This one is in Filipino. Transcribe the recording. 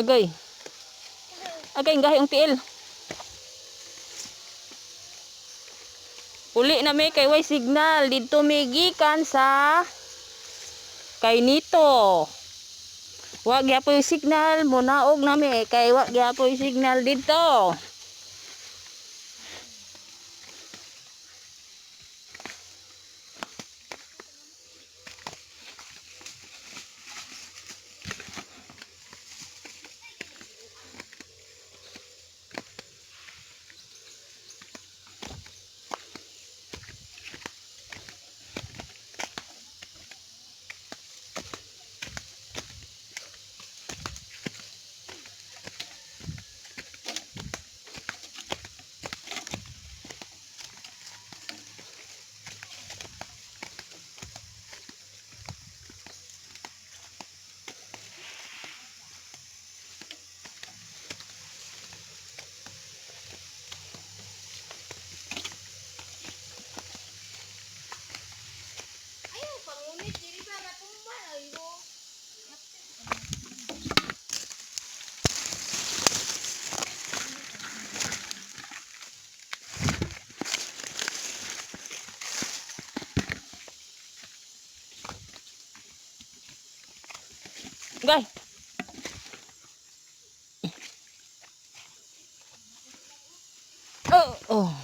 Agay. Agay gahi ang tiil. Uli na may kay way signal dito may gikan sa kay nito. Wa gyapon signal mo naog na may kay wa gyapon signal dito. Gay. Oh, oh.